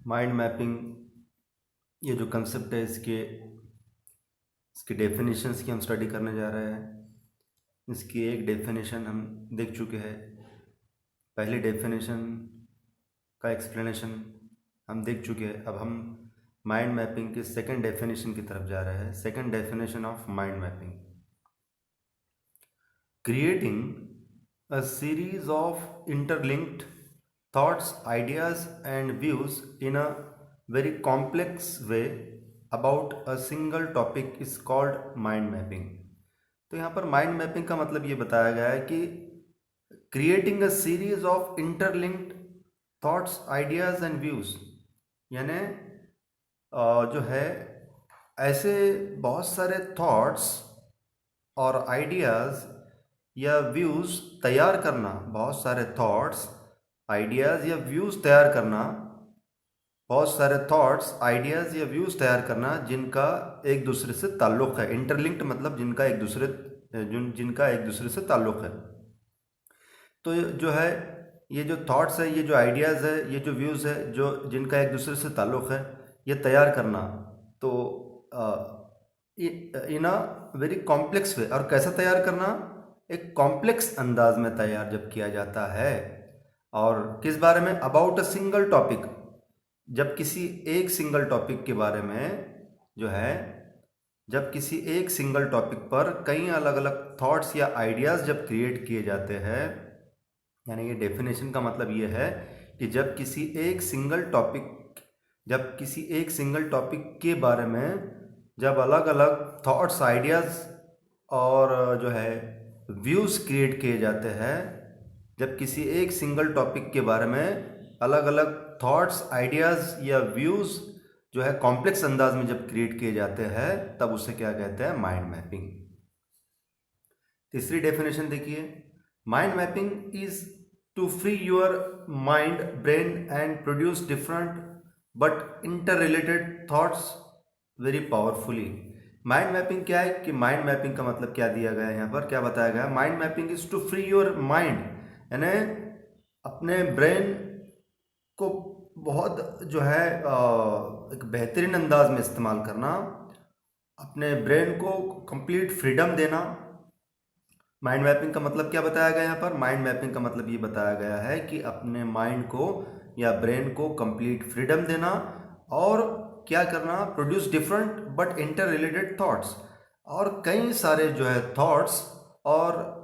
Mind mapping ये जो concept है इसके डेफिनेशंस की हम स्टडी करने जा रहे हैं। इसकी एक डेफिनेशन हम देख चुके हैं, पहली डेफिनेशन का एक्सप्लेनेशन हम देख चुके हैं। अब हम माइंड मैपिंग के सेकंड डेफिनेशन की तरफ जा रहे हैं। Second definition of mind mapping: creating a series of interlinked thoughts, ideas, and views in a very complex way about a single topic is called mind mapping। तो यहाँ पर mind mapping का मतलब ये बताया गया है कि creating a series of interlinked thoughts, ideas and views, यानी जो है ऐसे बहुत सारे थॉट्स और आइडियाज़ या व्यूज़ तैयार करना, बहुत सारे थॉट्स, आइडियाज़ या व्यूज़ तैयार करना, बहुत सारे थॉट्स, आइडियाज़ या व्यूज़ तैयार करना जिनका एक दूसरे से ताल्लुक़ है। इंटरलिंक्ड मतलब जिनका एक दूसरे से ताल्लुक़ है। तो जो है ये जो थॉट्स है, ये जो आइडियाज़ है, ये जो व्यूज़ है, जो जिनका एक दूसरे से ताल्लुक़ है, ये तैयार करना, तो इन अ वेरी कॉम्प्लेक्स वे। और कैसा तैयार करना? एक कॉम्प्लेक्स अंदाज में तैयार जब किया जाता है। और किस बारे में? अबाउट अ सिंगल टॉपिक, जब किसी एक सिंगल टॉपिक के बारे में जो है, जब किसी एक सिंगल टॉपिक पर कई अलग अलग थॉट्स या आइडियाज़ जब क्रिएट किए जाते हैं, यानी ये डेफिनेशन का मतलब ये है कि जब किसी एक सिंगल टॉपिक के बारे में जब अलग अलग थॉट्स, आइडियाज़ और जो है व्यूज़ क्रिएट किए जाते हैं, जब किसी एक सिंगल टॉपिक के बारे में अलग अलग थॉट्स, आइडियाज़ या व्यूज़ जो है कॉम्प्लेक्स अंदाज में जब क्रिएट किए जाते हैं, तब उसे क्या कहते हैं? Mind mapping. तीसरी डेफिनेशन देखिए: mind mapping is to free your mind, brain and produce different but inter related thoughts very powerfully. Mind mapping क्या है? कि माइंड मैपिंग का मतलब क्या दिया गया है यहाँ पर, क्या बताया गया है? Mind mapping is to free your mind, यानी अपने ब्रेन को बहुत जो है एक बेहतरीन अंदाज में इस्तेमाल करना, अपने ब्रेन को कंप्लीट फ्रीडम देना। माइंड मैपिंग का मतलब क्या बताया गया यहाँ पर? माइंड मैपिंग का मतलब ये बताया गया है कि अपने माइंड को या ब्रेन को कंप्लीट फ्रीडम देना और क्या करना? Produce different but inter related thoughts, और कई सारे जो है थॉट्स और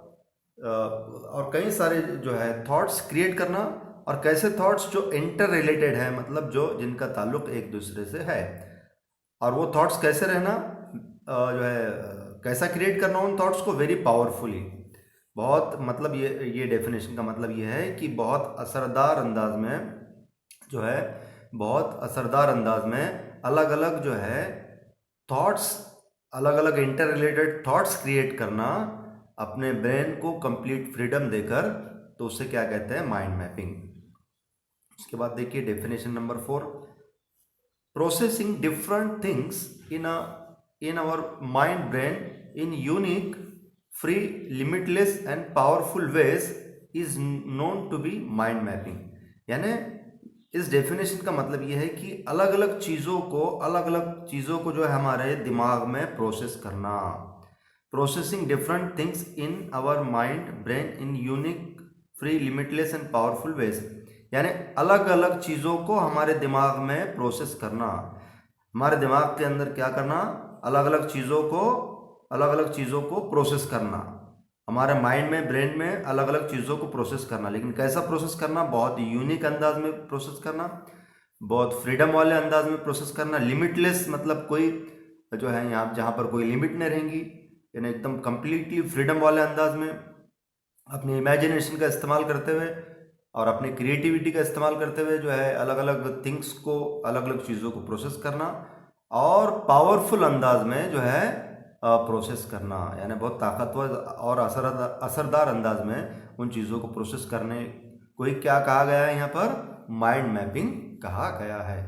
कई सारे जो है थॉट्स क्रिएट करना। और कैसे थॉट्स? जो इंटर रिलेटेड है, मतलब जो जिनका ताल्लुक एक दूसरे से है। और वो थॉट्स कैसे रहना, जो है कैसा क्रिएट करना उन थॉट्स को? Very powerfully. बहुत मतलब ये डेफिनेशन का मतलब ये है कि बहुत असरदार अंदाज में जो है, बहुत असरदार अंदाज में अलग अलग जो है थॉट्स, अलग अलग इंटर रिलेटेड थॉट्स क्रिएट करना अपने ब्रेन को कंप्लीट फ्रीडम देकर, तो उसे क्या कहते हैं? Mind mapping. उसके बाद देखिए definition number 4: processing different things in our mind brain in unique, free, limitless and powerful ways is known to be mind mapping. यानी इस डेफिनेशन का मतलब ये है कि अलग अलग चीज़ों को जो है हमारे दिमाग में प्रोसेस करना। Processing different things in our mind brain in unique, free, limitless and powerful ways, यानी अलग अलग चीज़ों को हमारे दिमाग में प्रोसेस करना। हमारे दिमाग के अंदर क्या करना? अलग अलग चीज़ों को प्रोसेस करना। हमारे माइंड में, ब्रेन में अलग अलग चीज़ों को प्रोसेस करना। लेकिन कैसा प्रोसेस करना? बहुत यूनिक अंदाज में प्रोसेस करना, बहुत फ्रीडम वाले अंदाज में प्रोसेस करना। लिमिटलेस मतलब कोई जो है यहाँ जहाँ पर कोई लिमिट नहीं रहेंगी, यानी एकदम कंप्लीटली फ्रीडम वाले अंदाज में अपनी इमेजिनेशन का इस्तेमाल करते हुए और अपनी क्रिएटिविटी का इस्तेमाल करते हुए जो है अलग अलग थिंग्स को, अलग अलग चीज़ों को प्रोसेस करना, और पावरफुल अंदाज में जो है प्रोसेस करना, यानी बहुत ताकतवर और असरदार अंदाज में उन चीज़ों को प्रोसेस करने को ही क्या कहा गया है यहाँ पर? माइंड मैपिंग कहा गया है।